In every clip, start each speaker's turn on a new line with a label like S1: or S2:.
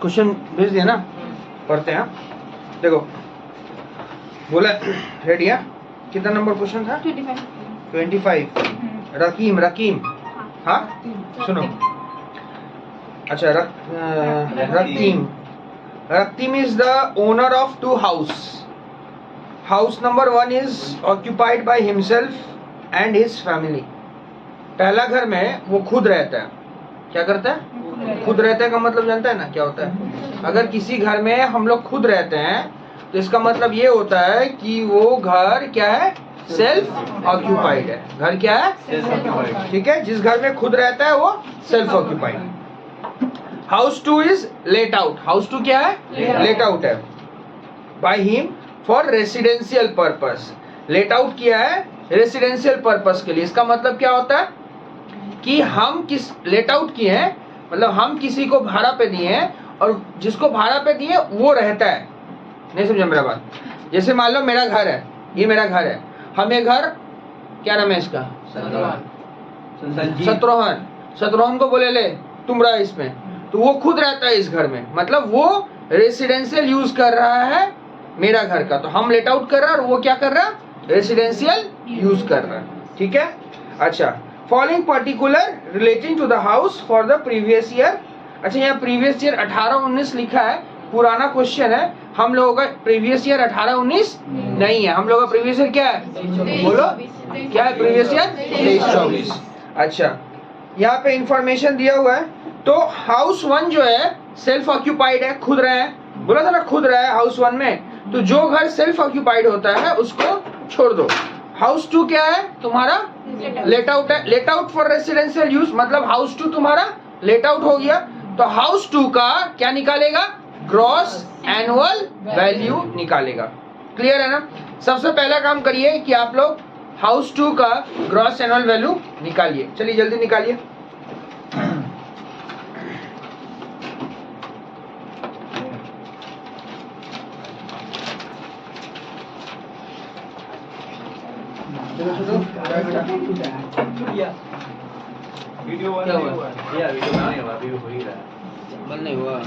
S1: Question भेज दिया ना, पढ़ते हैं। देखो बोला रेडी है, कितना नंबर क्वेश्चन था? 25। रकीम, रकीम, हाँ सुनो, अच्छा Rakim, Rakim is the owner of 2 house. House number 1 is occupied by himself and his family. पहला घर में वो खुद रहता है। क्या करता है? खुद रहता है का मतलब जानता है ना क्या होता है? अगर किसी घर में हम लोग खुद रहते हैं तो इसका मतलब ये होता है कि वो घर क्या है? सेल्फ ऑक्यूपाइड है। घर क्या है? Self occupied. ठीक है, जिस घर में खुद रहता है वो self occupied. House 2 is let out. House 2 क्या है? लेट आउट है by him for residential purpose. Let out किया है रेसिडेंशियल पर्पस के लिए। इसका मतलब क्या होता है कि हम किस लेट आउट किए हैं, मतलब हम किसी को भाड़ा पे दिए हैं और जिसको भाड़ा पे दिए वो रहता है। नहीं समझा मेरा बात? जैसे मान लो मेरा घर है, ये मेरा घर है, हम ये घर, क्या नाम है इसका? शत्रुघ्न। शत्रुघ्न को बोले ले तुम रहा इसमें, तो वो खुद रहता है इस घर में, मतलब वो रेसिडेंशियल यूज कर रहा है मेरा घर का। तो हम लेट आउट कर रहा है और वो क्या कर रहा है? रेसिडेंशियल यूज कर रहा है। ठीक है, अच्छा। Following particular relating to the house for the previous year. अच्छा, यहाँ प्रीवियस ईयर 18-19 लिखा है, पुराना क्वेश्चन है। हम लोगों का प्रीवियस ईयर 18-19 नहीं है, हम लोगों का प्रीवियस ईयर क्या है? बोलो क्या है प्रीवियस ईयर? 23-24। अच्छा, यहाँ पे इंफॉर्मेशन दिया हुआ है। तो हाउस 1 जो है सेल्फ ऑक्यूपाइड है, खुद रहे हैं, बोला था ना खुद रहा है हाउस 1 में। तो जो घर सेल्फ ऑक्यूपाइड होता है उसको छोड़ दो। हाउस 2 क्या है तुम्हारा? लेट आउट है। Let out for residential use, मतलब हाउस 2 तुम्हारा लेट आउट हो गया। तो हाउस 2 का क्या निकालेगा? ग्रॉस एनुअल वैल्यू निकालेगा। क्लियर है ना? सबसे पहला काम करिए कि आप लोग हाउस 2 का ग्रॉस एनुअल वैल्यू निकालिए। चलिए जल्दी निकालिए।
S2: वीडियो बंद नहीं हुआ या वीडियो नहीं हुआ, वीडियो हो ही रहा है,
S1: बंद नहीं हुआ।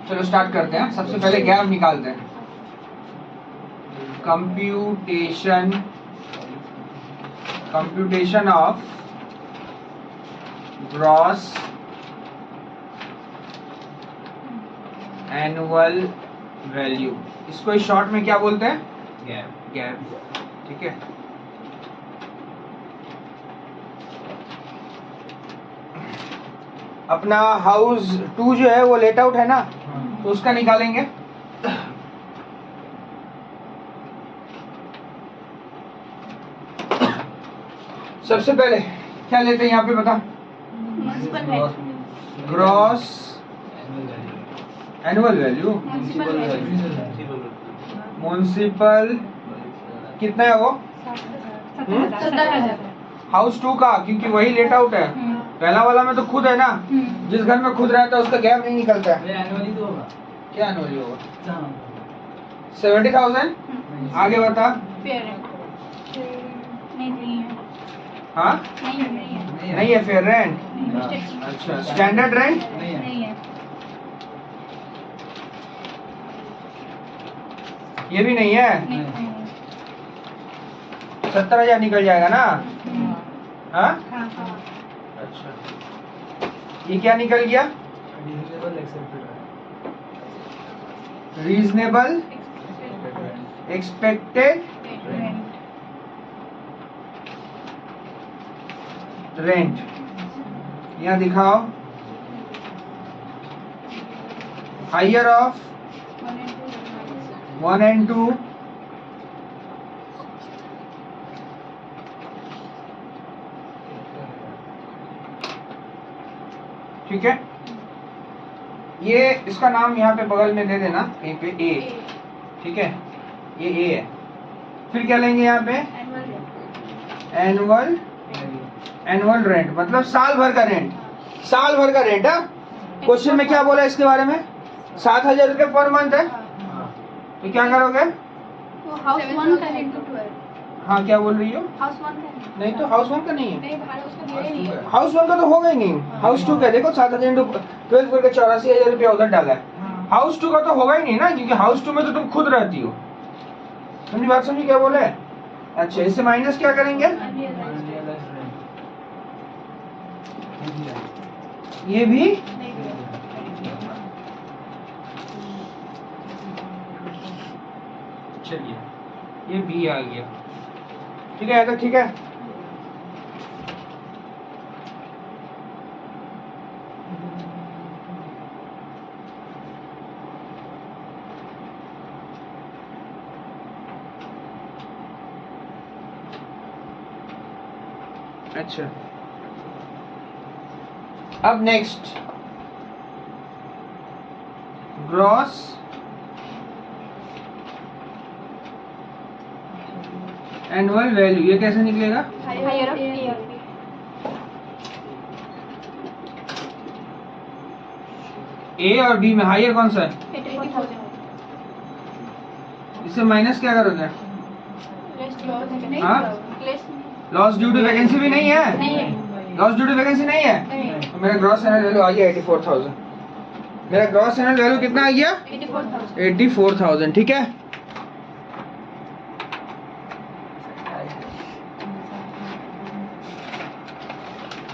S1: चलो स्टार्ट करते हैं। सबसे पहले गैप निकालते हैं। Computation of gross annual value, इसको इस शॉर्ट में क्या बोलते हैं? गैप। ठीक है, अपना हाउस 2 जो है वो लेट आउट है ना, तो उसका निकालेंगे। सबसे पहले क्या लेते हैं यहाँ पे बता? ग्रॉस एनुअल वैल्यू म्युनिसिपल कितना है वो?
S3: 70,000
S1: हाउस 2 का, क्योंकि वही लेट आउट है। पहला वाला में तो खुद है ना, जिस घर में खुद रहता है उसका गैप नहीं निकलता है।
S2: एनुअली तो होगा।
S1: क्या एनुअली होगा? 70,000। आगे बता। हाँ नहीं है फेयर रेंट। अच्छा, स्टैंडर्ड रेंट
S3: नहीं है।
S1: ये भी नहीं है। 70,000 निकल जाएगा ना? हाँ, अच्छा, ये क्या निकल गया? Reasonable expected rent. यहाँ दिखाओ, हायर ऑफ 1 and 2, ठीक है। ये इसका नाम यहाँ पे बगल में दे देना कहीं पे ए, ठीक है, ये ए है। फिर क्या लेंगे यहाँ पे? एनुअल रेंट, मतलब साल भर का रेंट। साल भर का रेंट है। क्वेश्चन में क्या बोला इसके बारे में? 7,000 रुपये पर मंथ है। तो क्या करोगे?
S3: हाउस 1 का रेंट 12।
S1: हाँ क्या बोल रही हो?
S3: हाउस 1 का
S1: नहीं तो हाउस 1 का नहीं है,
S3: नहीं भाड़ा उसका दिया ही नहीं है।
S1: हाउस 1 का तो होगा ही नहीं। हाउस 2 का देखो 7,000 इंटू 12 करके 84,000 रुपया उधर डाला है। हाउस 2 का तो होगा ही नहीं ना, क्योंकि हाउस 2 में तो तुम खुद रहती हो। समझी बात? समझी क्या बोले? अच्छा, इससे माइनस क्या करेंगे? ये भी चलिए, ये भी आ गया। ठीक है, तो ठीक है। अच्छा, अब नेक्स्ट ग्रॉस एनुअल वैल्यू, ये कैसे निकलेगा?
S3: हायर ऑफ ईयर
S1: ए और बी में हायर कौन सा है?
S3: 84,000
S1: इससे माइनस क्या करोगे?
S3: नहीं
S1: हाँ?
S3: Plus
S1: loss due to vacancy भी नहीं है?
S3: नहीं है
S1: लॉस ड्यू टू वैकेंसी नहीं है?
S3: नहीं
S1: तो मेरा ग्रॉस एनुअल वैल्यू आ गया 84,000। मेरा ग्रॉस एनुअल वैल्यू कितना आ गया?
S3: 84,000
S1: 84,000। ठीक है,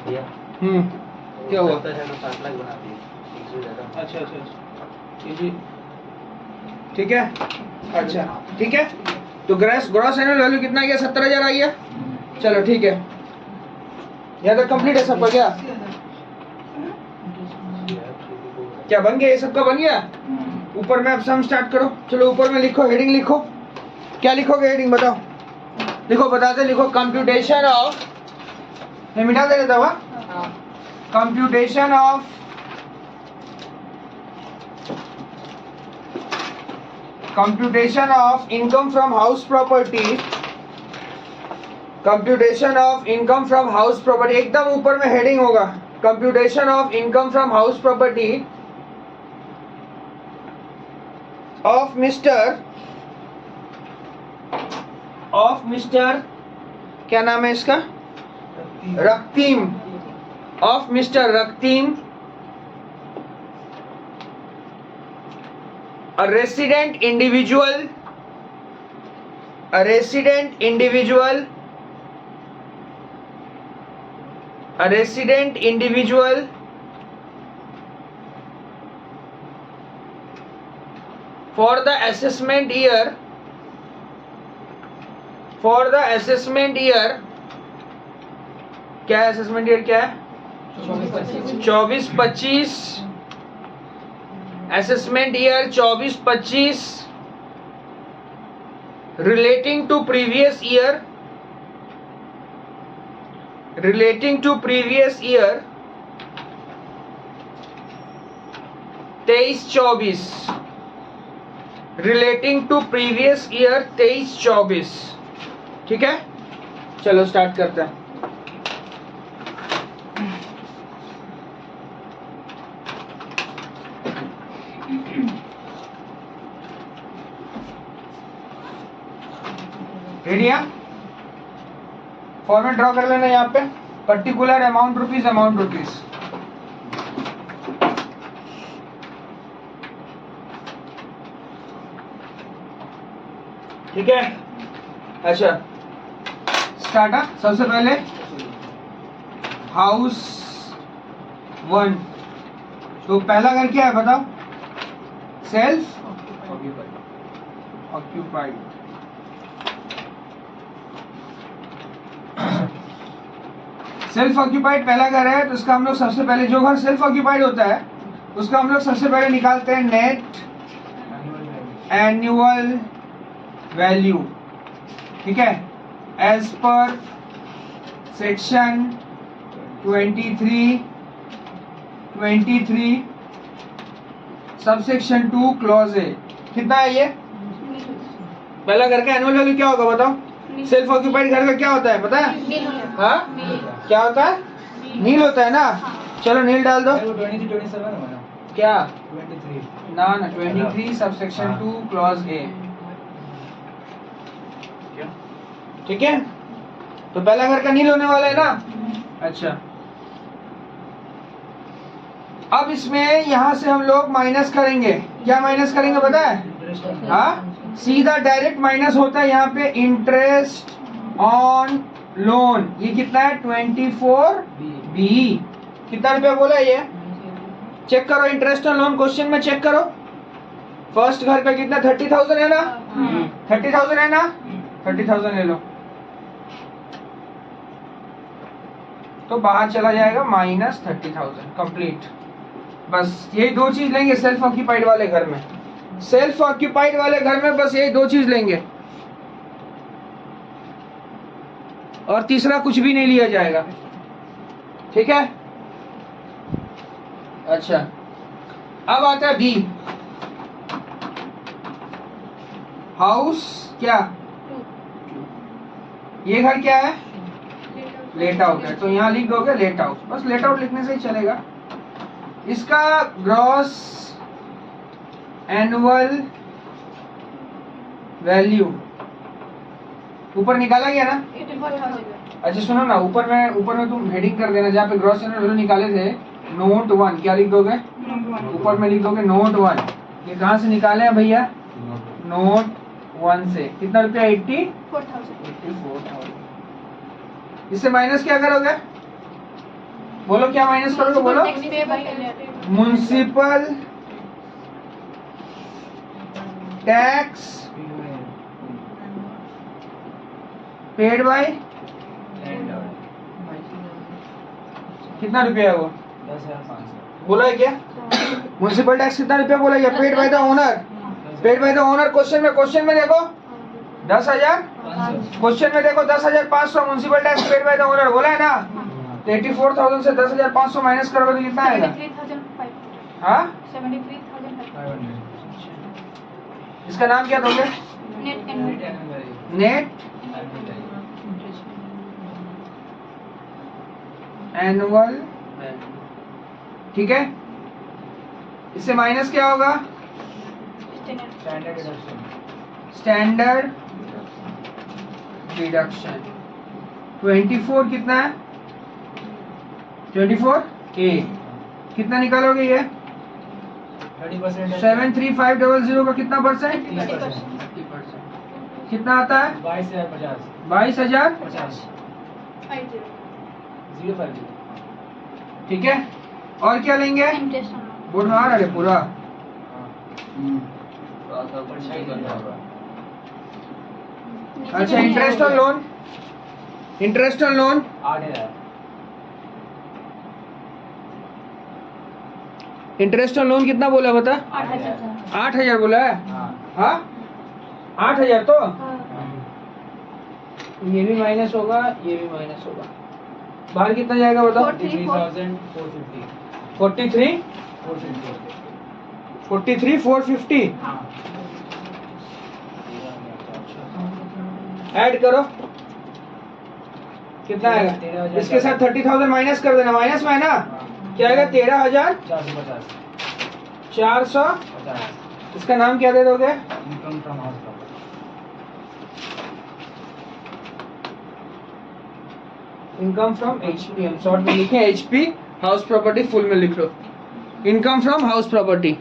S2: भैया
S1: क्या हुआ?
S2: 70 है तो 7 लाख बना दिए, 100 ज्यादा।
S1: अच्छा अच्छा अच्छा, जी ठीक है। अच्छा ठीक है, तो ग्रॉस एनुअल वैल्यू कितना आ गया? 70,000 आ गया। चलो ठीक है, यहाँ तक कंप्लीट है सबका? क्या बन गया? ये सबका बन गया। ऊपर में अब सम स्टार्ट करो। चलो ऊपर में लिखो, हेडिंग लिखो। क्या लिखोगे? हेडिंग बताओ। लिखो, बताते लिखो। कंप्यूटेशन ऑफ, मैं मिटा दे देता हुआ। Computation of income from house property. Computation of income from house property, एकदम ऊपर में हेडिंग होगा। Computation of income from house property of Mr क्या नाम है इसका? Raktim. Of Mr Raktim, a resident individual for the assessment year क्या है? असेसमेंट ईयर क्या है? 24-25। Assessment year 24-25 relating to previous year 23-24 relating to previous year 23-24। ठीक है, चलो स्टार्ट करते हैं। रेडी है? फॉर्मेट ड्रॉ कर लेना यहाँ पे। Particular amount rupees. ठीक है, अच्छा स्टार्ट। सबसे पहले हाउस 1, तो पहला घर क्या है बताओ? Self occupied. सेल्फ ऑक्यूपाइड पहला घर है, तो इसका हम लोग सबसे पहले, जो घर सेल्फ ऑक्यूपाइड होता है उसका हम लोग सबसे पहले निकालते हैं नेट एनुअल वैल्यू। ठीक है, as per section 23 subsection 2 clause A. कितना है ये? पहला घर का एनुअल वैल्यू क्या होगा बताओ? सेल्फ ऑक्यूपाइड घर का क्या होता है पता है? हाँ, क्या होता है? नील होता है ना। चलो नील डाल दो।
S2: 23-27 है ना?
S1: क्या?
S2: 23
S1: ना 23 सबसेक्शन 2 क्लॉज ए। ठीक है, तो पहला घर का नील होने वाला है ना। अच्छा, अब इसमें यहां से हम लोग माइनस करेंगे। क्या माइनस करेंगे पता है? हाँ, सीधा डायरेक्ट माइनस होता है यहाँ पे इंटरेस्ट ऑन लोन। ये कितना है? 24B। कितना रुपया बोला ये? चेक करो, इंटरेस्ट ऑन लोन क्वेश्चन में चेक करो। फर्स्ट घर का कितना? 30,000 है ना? 30,000 है ना? 30,000 ले लो, तो बाहर चला जाएगा माइनस 30,000 कंप्लीट। बस यही दो चीज लेंगे सेल्फ ऑक्यूपाइड वाले घर में। सेल्फ ऑक्यूपाइड वाले घर में बस यही दो चीज लेंगे, और तीसरा कुछ भी नहीं लिया जाएगा। ठीक है, अच्छा अब आता है बी, हाउस क्या? ये घर क्या है? लेट आउट है, तो यहाँ लिख दोगे लेट आउट, बस लेट आउट लिखने से ही चलेगा। इसका ग्रॉस एनुअल वैल्यू ऊपर निकाला गया ना?
S3: 84,000।
S1: अच्छा सुनो ना, ऊपर में तुम हेडिंग कर देना, जहाँ पे ग्रॉस एनुअल वैल्यू निकाले थे नोट 1, क्या लिख दोगे? ऊपर में लिख दोगे नोट 1। ये कहाँ से निकाले हैं भैया? नोट 1 से। कितना रुपया? 84,000। इससे माइनस क्या करोगे? बोलो क्या माइनस करोगे? बोलो। म्युनिसिपल टैक्स पेड बाय, कितना रुपया है वो?
S2: 10,500।
S1: बोला है क्या? म्युनिसिपल टैक्स कितना रुपया बोला? या paid by the owner? Paid by the owner question में देखो 10,000। क्वेश्चन में देखो 10,500 municipal tax paid by the owner बोला है ना। तो 84,000 से 10,500 माइनस करोगे तो कितना आएगा?
S3: 73,500।
S1: हाँ,
S3: 73,500।
S1: इसका नाम क्या दोगे?
S3: Net annual.
S1: नेट एनुअल, ठीक है। इससे माइनस क्या होगा? Standard deduction. 24 कितना है? 24A कितना निकालोगे? ये
S2: 30%।
S1: 73500 का कितना परसेंट?
S3: 30%।
S1: कितना आता है?
S2: 22,050।
S1: 22,050।
S2: 050।
S1: ठीक है, और क्या लेंगे?
S3: Interest on loan.
S1: बोर्ड में आ रहा है पूरा। अच्छा, interest on loan, interest on loan
S2: 8,000।
S1: Interest on loan कितना बोला बता?
S3: 8,000।
S1: 8,000 बोला है।
S2: हाँ।
S1: हाँ, 8,000 तो
S3: हाँ।
S1: ये भी माइनस होगा, ये भी माइनस होगा। बाहर कितना जाएगा बताओ?
S2: 43,450।
S1: 43
S2: 450।
S1: 43,450
S2: हाँ।
S1: ऐड करो, कितना आएगा?
S2: 13,000।
S1: इसके साथ 30,000 माइनस कर देना, माइनस में है ना।
S2: हाँ।
S1: क्या आएगा?
S2: 450।
S1: 13,450। इसका नाम क्या दे दोगे?
S2: Income from house property.
S1: Income from HP, हम शॉर्ट में लिखे HP, हाउस प्रॉपर्टी फुल में लिख low income from house property.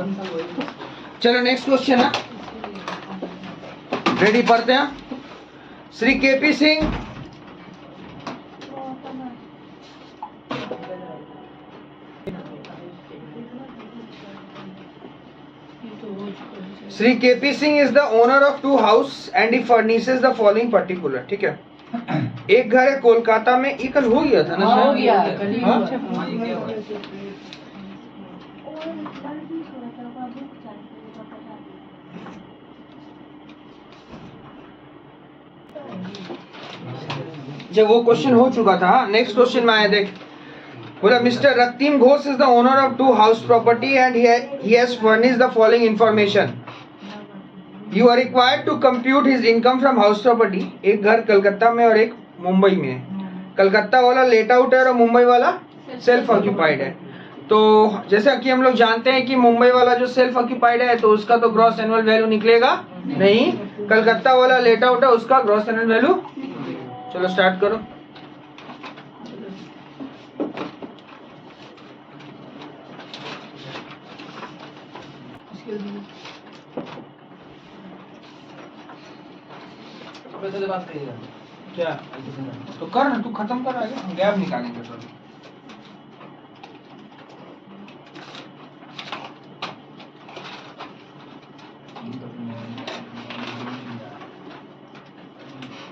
S1: चलो नेक्स्ट क्वेश्चन है, रेडी? पढ़ते हैं। Shri KP Singh Sri KP Singh is the owner of 2 houses and he furnishes the following particular. ठीक है, एक घर है कोलकाता में, ये कल हो गया था ना?
S4: हो गया कल ही
S1: हाँ? जब वो क्वेश्चन हो चुका था, नेक्स्ट क्वेश्चन में आया, देख बोला Mr Raktim Ghosh is the owner of 2 house property and he has furnished the following information. You are required to compute his income from house property. एक घर कलकत्ता में और एक मुंबई में है। कलकत्ता वाला लेट आउट है और मुंबई वाला सेल्फ ऑक्यूपाइड है। तो जैसा कि हम लोग जानते हैं कि मुंबई वाला जो सेल्फ ऑक्यूपाइड है तो उसका तो ग्रॉस एनुअल वैल्यू निकलेगा नहीं, कलकत्ता वाला लेट आउट है उसका ग्रॉस एनुअल वैल्यू। चलो स्टार्ट करो।
S2: बात करिएगा
S1: क्या तो कर ना, तू खत्म कर, आगे हम गैप निकालेंगे तो।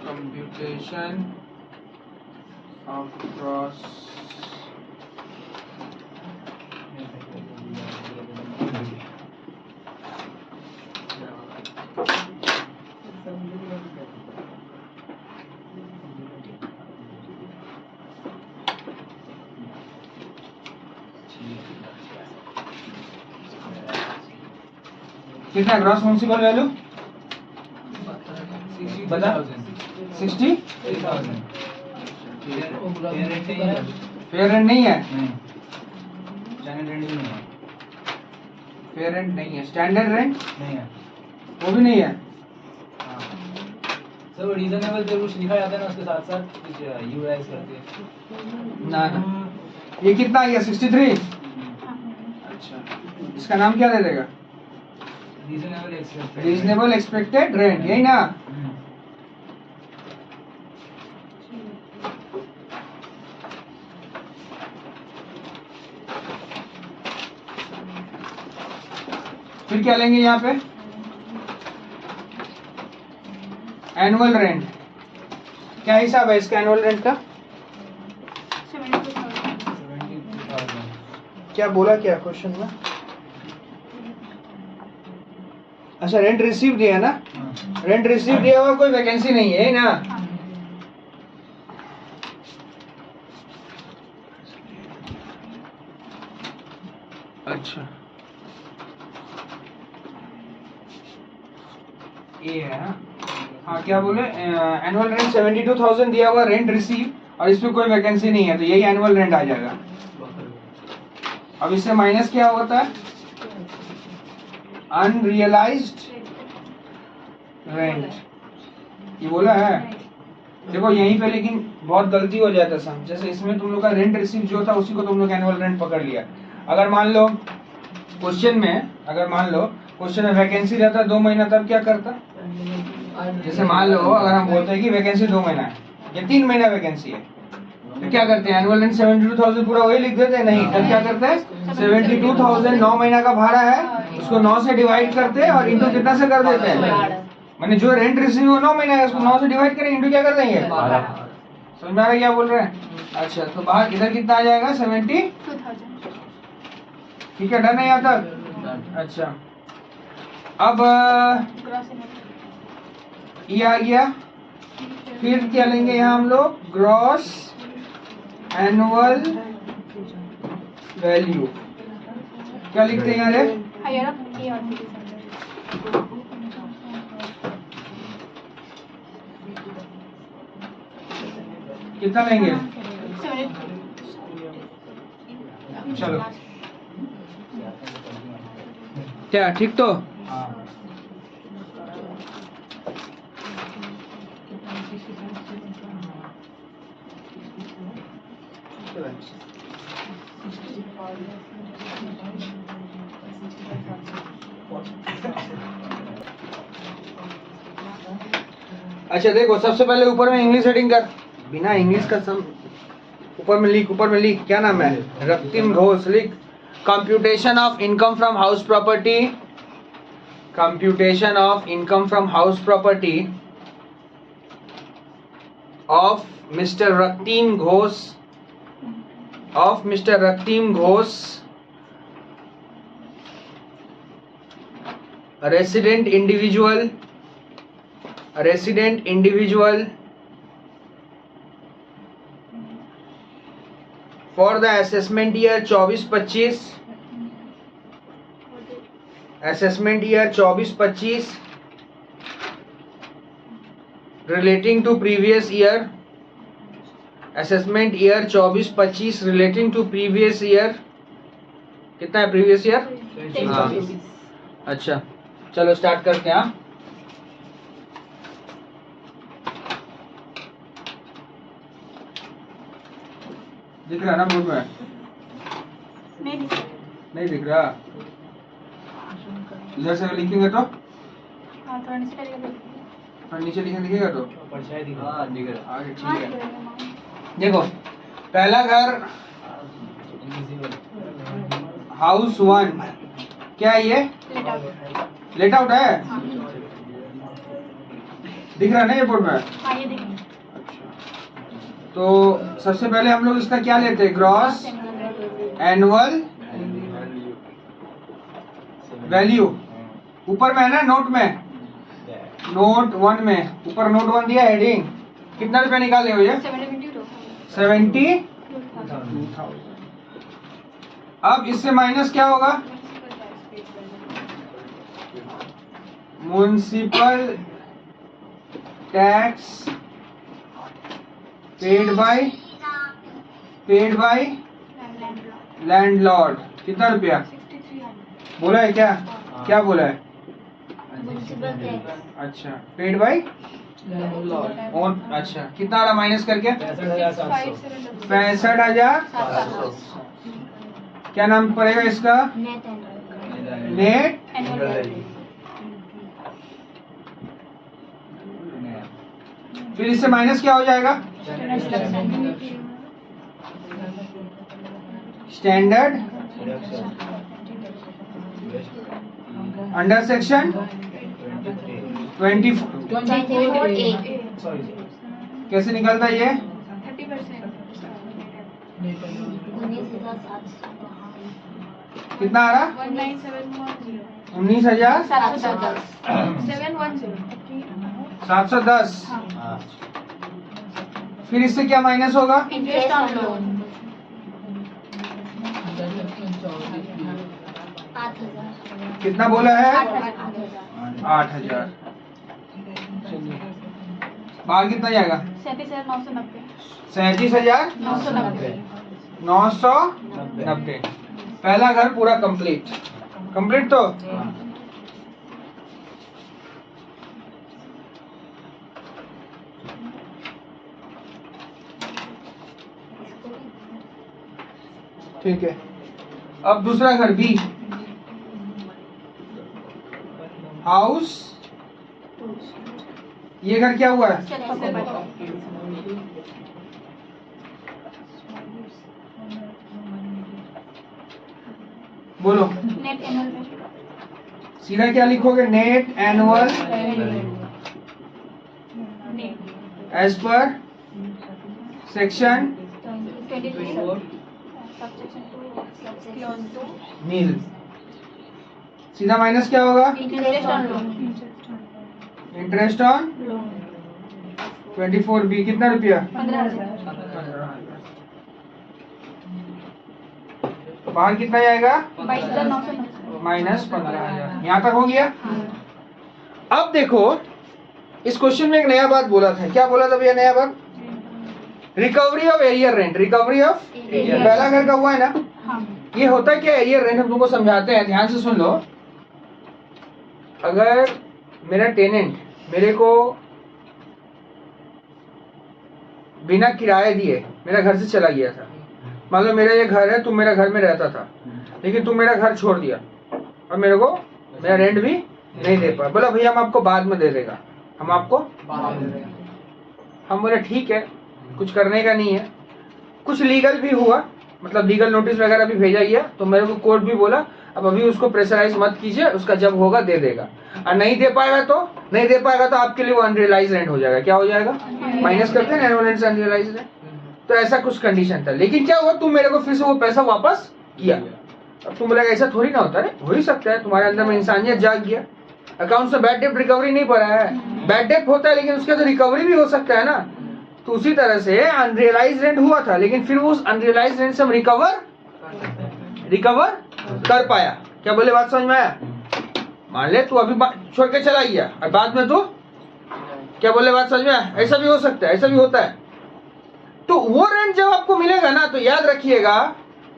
S1: कंप्यूटेशन ऑफ ग्रॉस कितना ग्रॉस म्युनिसिपल वैल्यू बता? 60। फेयर रेंट नहीं है, फेयर रेंट नहीं है, स्टैंडर्ड रेंट
S2: नहीं है,
S1: वो भी नहीं है।
S2: सर रीजनेबल पे कुछ लिखा जाता है ना उसके साथ साथ कुछ यूआईएस करके
S1: ना ना, ये कितना है? 63। अच्छा, इसका नाम क्या दे देगा? रीजनेबल एक्सपेक्टेड रेंट, यही ना? फिर क्या लेंगे यहाँ पे? Annual rent. क्या हिसाब है इसका एनुअल रेंट का?
S3: 72,000।
S1: क्या बोला क्या क्वेश्चन में? अच्छा, रेंट रिसीव दिया ना? रेंट रिसीव दिया हुआ, कोई वैकेंसी नहीं है ना? अच्छा, ये है। हाँ, क्या बोले? एनुअल रेंट 72,000 दिया हुआ, रेंट रिसीव, और इसमें कोई वैकेंसी नहीं है तो यही एनुअल रेंट आ जाएगा। अब इससे माइनस क्या होता है? अनरियलाइज्ड रेंट, ये बोला है। देखो यहीं पे लेकिन बहुत गलती हो जाता है सम, जैसे इसमें तुम लोग का रेंट रिसीव जो था उसी को तुम लोग एनुअल रेंट पकड़ लिया। अगर मान लो क्वेश्चन में वैकेंसी रहता 2 महीना, तब क्या करता? जैसे मान लो अगर हम बोलते हैं कि वैकेंसी 2 महीना है या 3 महीना वैकेंसी है, तो क्या करते हैं? एनुअल रेंट 72,000 पूरा वही लिख देते हैं? नहीं, तब क्या करते हैं? 72,000 9 महीना का भाड़ा है, उसको 9 से डिवाइड करते हैं और इंटू कितना से कर देते हैं? मैंने जो रेंट रिसीव हो 9 महीना है उसको 9 से डिवाइड करें, इंटू क्या कर देंगे? समझ में आ रहा है क्या बोल रहे हैं? अच्छा, तो बाहर इधर कितना आ जाएगा?
S3: 2,000।
S1: ठीक है, डन है यहाँ तक? अच्छा, अब ये आ गया। फिर क्या लेंगे यहाँ हम लोग? Gross annual value. क्या लिखते हैं यहाँ रे?
S3: Higher up, A or B.
S1: कितना लेंगे?
S3: 72.
S1: चलो, क्या ठीक? तो अच्छा देखो, सबसे पहले ऊपर में इंग्लिश हेडिंग कर, बिना इंग्लिश का सम ऊपर में लिख, ऊपर में लिख, क्या नाम है, रক্তিम घोष लिख। Computation of income from house property, computation of income from house property of Mr Raktim Ghosh, of Mr Raktim Ghosh, resident individual for the assessment year 24-25, assessment year 24-25 relating to previous year, assessment year 24-25 relating to previous year, कितना है previous year? हाँ, अच्छा चलो start करते हैं। हाँ, दिख रहा है ना बोर्ड में? नहीं दिख रहा। इधर से लिखेंगे तो
S3: हाँ, थोड़ा नीचे करिएगा।
S1: और नीचे लिखेंगे दिखेगा तो
S2: परछाई दिख रहा है, दिख रहा
S1: आगे
S3: हाँ,
S1: ठीक है। देखो पहला घर हाउस 1, क्या है ये? लेट आउट है,
S3: हाँ,
S1: दिख रहा है ना ये बोर्ड में?
S3: हाँ, ये देखिए।
S1: तो सबसे पहले हम लोग इसका क्या लेते हैं, ग्रॉस एनुअल वैल्यू। ऊपर में है ना नोट में, नोट 1 में, ऊपर नोट 1 दिया हेडिंग, कितना रुपया निकाले हो ये? 72,000। अब इससे माइनस क्या होगा? Municipal tax paid by landlord, कितना रुपया बोला है? क्या क्या बोला है? अच्छा, पेड बाय ओन, अच्छा कितना आ रहा माइनस करके? 65,000। क्या नाम पड़ेगा इसका? नेट फिर इससे माइनस क्या हो जाएगा? Standard under section 24। कैसे निकलता है ये?
S3: 30%।
S1: कितना आ रहा? 19,710। फिर इससे क्या माइनस होगा?
S3: Interest on loan 8,000।
S1: कितना बोला है? 8,000। बाहर कितना जाएगा? 37,990। पहला घर पूरा कंप्लीट, कंप्लीट तो ठीक है। अब दूसरा घर बी, हाउस, ये घर क्या हुआ है? बोलो
S3: नेट एनुअल
S1: सीधा क्या लिखोगे? Net annual as per section
S3: 23
S1: nil. सीधा माइनस क्या होगा?
S3: Interest on loan
S1: interest on 24B, कितना रुपया?
S3: 15,000।
S1: बाहर कितना जाएगा?
S3: 22,990।
S1: माइनस 15,000। यहाँ तक हो गया। अब देखो इस क्वेश्चन में एक नया बात बोला था, क्या बोला था भैया नया बात? Recovery of arrear rent, recovery of पहला घर का हुआ है ना?
S3: हाँ,
S1: ये होता है क्या एरियर रेंट? हम तुमको समझाते हैं, ध्यान से सुन लो। अगर मेरा टेनेंट मेरे को बिना किराए दिए मेरा घर से चला गया था, मान लो मेरा ये घर है, तुम मेरा घर में रहता था, लेकिन तुम मेरा घर छोड़ दिया और मेरे को मेरा रेंट भी नहीं दे पाया, बोला भैया हम आपको बाद में दे देगा, हम आपको हम बोले ठीक है, कुछ करने का नहीं है। कुछ लीगल भी हुआ, मतलब लीगल नोटिस वगैरह भी भेजा गया, तो मेरे को कोर्ट भी बोला अब अभी उसको प्रेशराइज मत कीजिए, उसका जब होगा दे देगा, और नहीं दे पाएगा तो आपके लिए वो अनरियलाइज रेंट हो जाएगा। क्या हो जाएगा? माइनस करते हैं एनुअल रेंट से अनरियलाइज रेंट। तो ऐसा कुछ कंडीशन था, लेकिन क्या हुआ, तुम मेरे को फिर से वो पैसा वापस किया। अब तुम बोलेगा ऐसा थोड़ी ना होता है, हो ही सकता है, तुम्हारे अंदर में इंसानियत जाग गया। अकाउंट से बैड डेट रिकवरी नहीं पड़ा है, बैड डेट होता है लेकिन उसका तो रिकवरी भी हो सकता है ना। तो उसी तरह से अनरियलाइज रेंट हुआ था, लेकिन फिर उस अनरियलाइज रेंट से हम रिकवर कर पाया। क्या बोले, बात समझ में आया? मान ले तू अभी छोड़ के चला गया और बाद में तू क्या बोले, बात समझ में आया? ऐसा भी हो सकता है, ऐसा भी होता है। तो वो रेंट जब आपको मिलेगा ना, तो याद रखिएगा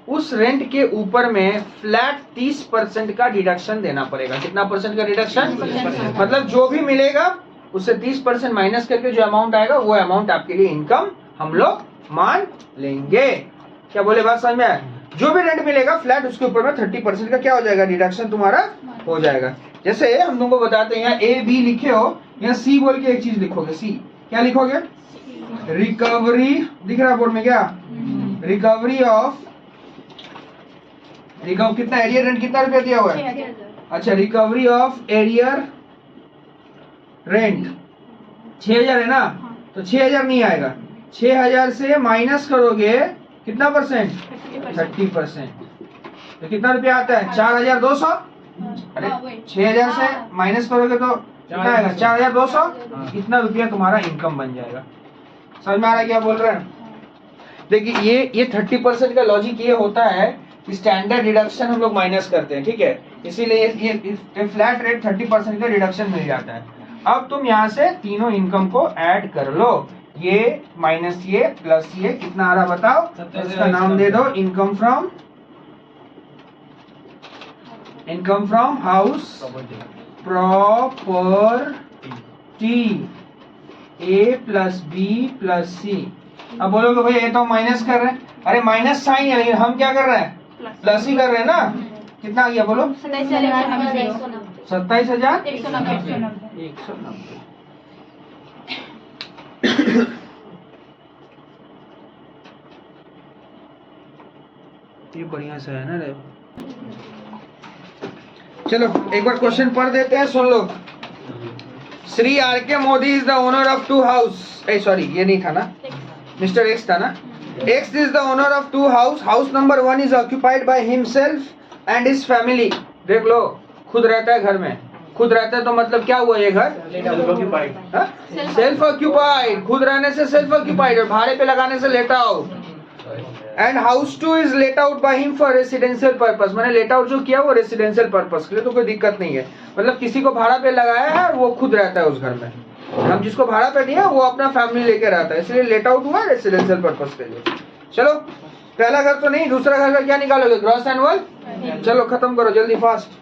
S1: उस रेंट के ऊपर में फ्लैट 30% का डिडक्शन देना पड़ेगा। कितना परसेंट का डिडक्शन? मतलब जो भी मिलेगा उससे 30% माइनस करके जो अमाउंट आएगा वो अमाउंट आपके लिए इनकम हम लोग मान लेंगे। क्या बोले, बात समझ में आया? जो भी रेंट मिलेगा फ्लैट, उसके ऊपर में 30% का क्या हो जाएगा, डिडक्शन तुम्हारा हो जाएगा। जैसे हम तुमको बताते हैं, यहाँ ए बी लिखे हो, यहाँ सी बोल के एक चीज लिखोगे। सी क्या लिखोगे? रिकवरी, दिख रहा है बोर्ड में क्या? रिकवरी ऑफ, रिकवर कितना, एरियर रेंट कितना रुपया दिया हुआ है? अच्छा, रिकवरी ऑफ एरियर रेंट 6000 है ना, तो 6000 नहीं आएगा, 6000 से माइनस करोगे कितना परसेंट? 30%। तो कितना रुपया आता है? 4200। अरे 6000 से माइनस करोगे तो कितना आएगा? 4200। इतना रुपया तुम्हारा इनकम बन जाएगा। समझ में आ रहा है क्या बोल रहे हैं? देखिए ये 30% का लॉजिक ये होता है कि स्टैंडर्ड डिडक्शन हम लोग माइनस करते हैं, ठीक है, इसीलिए ये फ्लैट रेट 30% का डिडक्शन मिल जाता है। अब तुम यहाँ से तीनों इनकम को ऐड कर लो, ये माइनस ये प्लस ये, कितना आ रहा बताओ? तो इसका नाम दे दो income from house property, A plus B plus C. अब बोलोगे भाई ये तो माइनस कर रहे हैं, अरे माइनस साइन है लेकिन हम क्या कर रहे हैं? प्लस ही कर रहे हैं ना। कितना आ गया बोलो? 27,190। ये बढ़िया सा है ना रे। चलो एक बार क्वेश्चन पढ़ देते हैं, सुन लो। श्री आर के Modi is the owner of 2 house, sorry ये नहीं था ना, मिस्टर एक्स था ना। X is the owner of 2 house. House number 1 is occupied by himself and his family. देख लो, खुद रहता है घर में। खुद रहता है तो मतलब क्या हुआ ये घर? Self occupied. खुद रहने से सेल्फ ऑक्यूपाइड, और भाड़े पे लगाने से let out. And house 2 is let out by him for residential purpose. मैंने लेट आउट जो किया वो रेसिडेंशियल पर्पस के लिए, तो कोई दिक्कत नहीं है। मतलब किसी को भाड़ा पे लगाया है और वो खुद रहता है उस घर में। हम जिसको भाड़ा पे दिया वो अपना फैमिली लेके रहता है, इसलिए लेट आउट हुआ रेसिडेंशियल पर्पस के लिए। चलो पहला घर तो नहीं, दूसरा घर का क्या निकालोगे? Gross annual. चलो खत्म करो जल्दी फास्ट।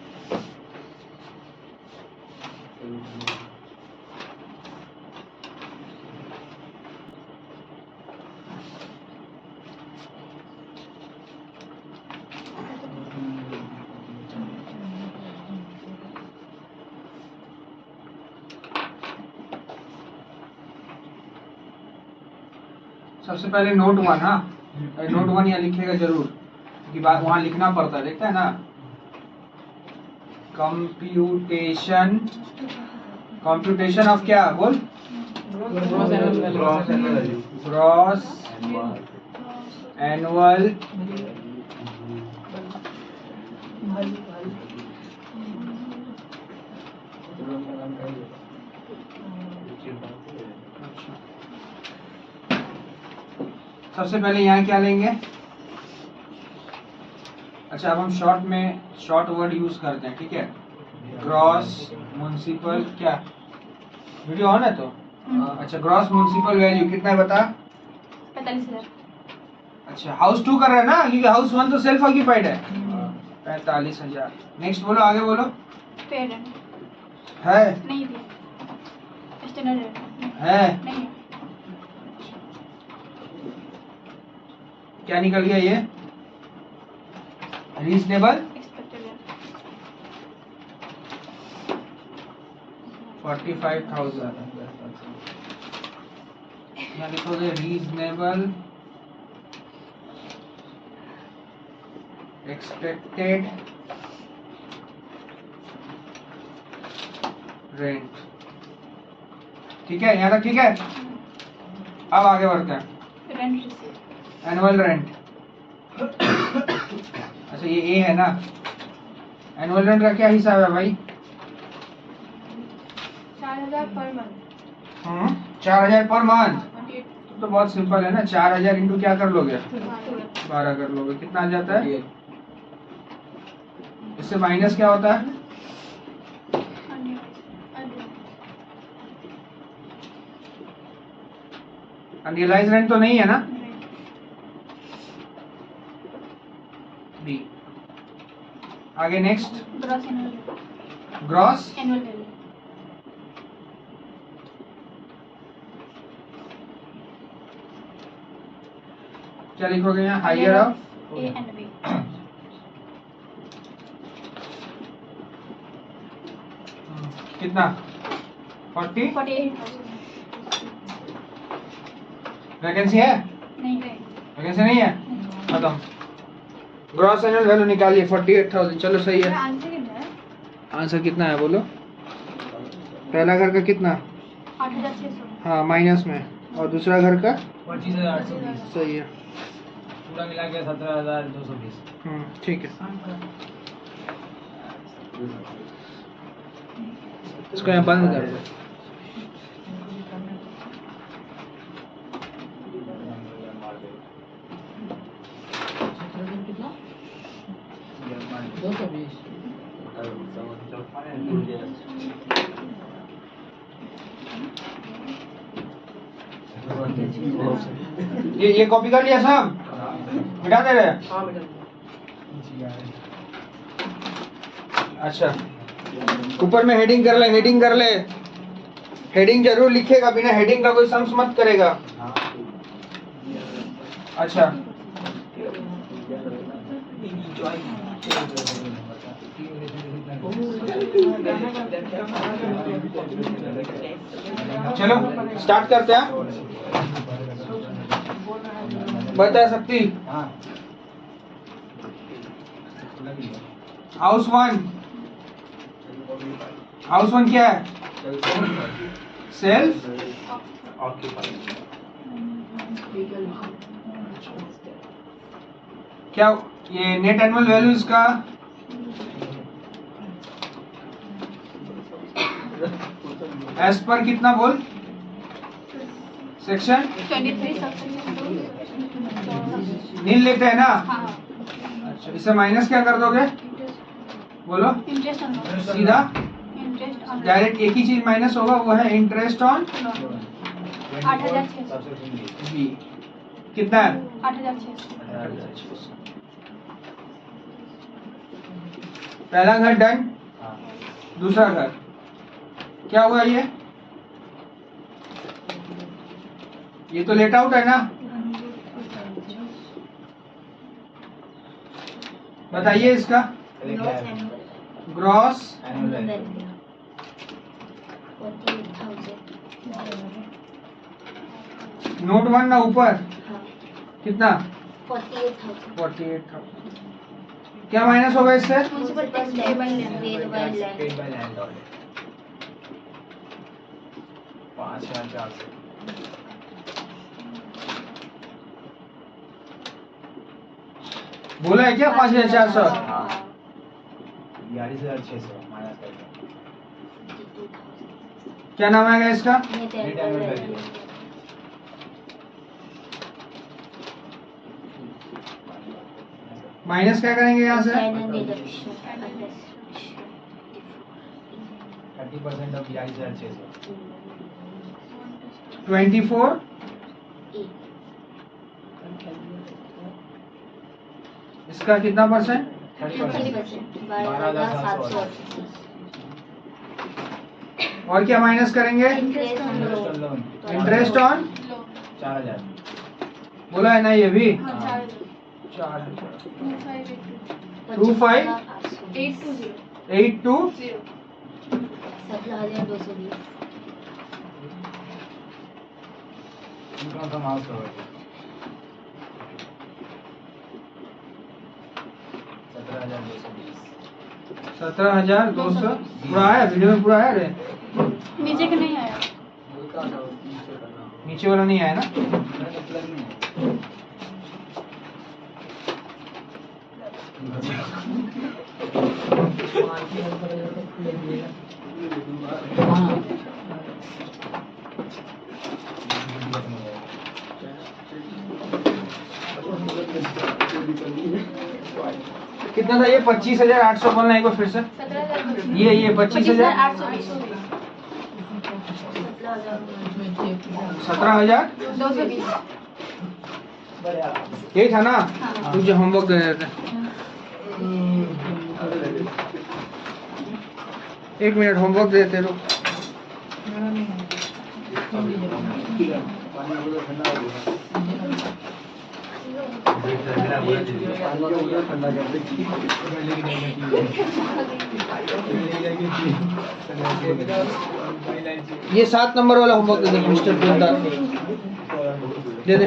S1: सबसे पहले नोट 1, हाँ नोट 1 यहाँ लिखेगा जरूर, क्योंकि बात वहां लिखना पड़ता है, देखता है ना। कंप्यूटेशन ऑफ क्या बोल? ग्रॉस एनुअल सबसे पहले यहाँ क्या लेंगे? अच्छा अब हम शॉर्ट वर्ड यूज करते हैं, ठीक है। ग्रॉस म्युनिसिपल क्या, वीडियो ऑन है तो? अच्छा ग्रॉस म्युनिसिपल वैल्यू कितना है बता?
S3: 45,000।
S1: अच्छा हाउस 2 कर रहा है ना, क्योंकि हाउस 1 तो सेल्फ ऑक्यूपाइड है। 45,000। नेक्स्ट बोलो, आगे बोलो।
S3: पेड
S1: है
S3: नहीं दिया, स्टैंडर्ड
S1: है
S3: नहीं।
S1: क्या निकल गया ये? रीजनेबल 45,000 यहाँ लिखोगे रीजनेबल एक्सपेक्टेड रेंट। ठीक है, यहाँ तक ठीक है। अब आगे बढ़ते हैं।
S3: Rent receive
S1: annual rent. अच्छा ये ए है ना। एनुअल रेंट का क्या हिसाब है भाई?
S3: 4,000 पर मंथ
S1: 4,000 पर मंथ।
S3: 28
S1: तो बहुत सिंपल है ना, 4,000 इंटू क्या कर लोगे? 12 कर लोगे। कितना आ जाता है? इससे माइनस क्या होता है? अनरियलाइज रेंट तो नहीं है ना? बी। आगे नेक्स्ट। ग्रॉस
S3: एनुअल वैल्यू
S1: क्या लिखोगे यहाँ? Higher of
S3: A and B
S1: कितना? 40।
S3: 48,000
S1: वैकेंसी है?
S3: नहीं
S1: वैकेंसी नहीं है, खत्म। ग्रॉस एनुअल वैल्यू निकालिए 48,000। चलो सही है।
S3: आंसर कितना है?
S1: आंसर कितना है बोलो? पहला घर का कितना?
S3: 8,600
S1: हाँ माइनस में, और दूसरा घर का
S2: 25,820
S1: सही है।
S2: पूरा मिला के 17,220।
S1: ठीक है। इसको यहाँ बंद कर दो। ये कॉपी कर लिया सब? मिटा दे रहे? अच्छा ऊपर में हेडिंग कर ले, हेडिंग कर ले। हेडिंग जरूर लिखेगा, बिना हेडिंग का कोई सम्स मत करेगा। अच्छा चलो स्टार्ट करते हैं। बता सकती हाउस वन क्या है? सेल्फ क्या ये नेट एनुअल वैल्यू इसका? एस पर कितना बोल? सेक्शन
S3: 23 सबसेक्शन 2
S1: नील लेते हैं ना?
S3: हाँ
S1: अच्छा इससे माइनस क्या कर दोगे? बोलो
S3: इंटरेस्ट ऑन
S1: सीधा
S3: इंटरेस्ट ऑन
S1: डायरेक्ट एक ही चीज माइनस होगा, वो है इंटरेस्ट ऑन
S3: 8,600
S1: बी। कितना है?
S3: 8,600
S1: पहला घर डन। दूसरा घर क्या हुआ? ये तो लेट आउट है ना? बताइए इसका ग्रॉस नोट 1 ना ऊपर कितना? 48,000। क्या माइनस होगा इससे?
S3: Municipal tax payable
S2: paid by landlord 5,400।
S1: बोला है क्या? 5,400।
S2: 42,600 माइनस करके
S1: क्या नाम आएगा इसका?
S2: Net annual value.
S1: माइनस क्या करेंगे यहाँ से?
S2: 30% ऑफ 42,600
S1: 24 इसका कितना परसेंट?
S2: 30%। 12,780।
S1: और क्या माइनस करेंगे?
S2: Interest on loan
S1: interest on
S2: 4,000।
S1: बोला है ना ये भी?
S3: 4,000
S1: 25
S3: 820
S1: 8 टू
S3: 17,220
S2: कौन सा माउस है 17,220
S1: 17,200 पूरा आया वीडियो में पूरा आया रे
S3: नीचे का नहीं आया
S1: नीचे वाला नहीं आया ना कितना था ये 25,800 बोलना एक बार फिर से
S3: 17,220
S1: ये 25,000 17,000
S3: 220
S1: यही था ना
S3: हाँ।
S1: तुझे होमवर्क दे देते एक मिनट होमवर्क दे देते रुक ये 7 नंबर वाला होमवर्क दे दे मिस्टर दिलदार दे दे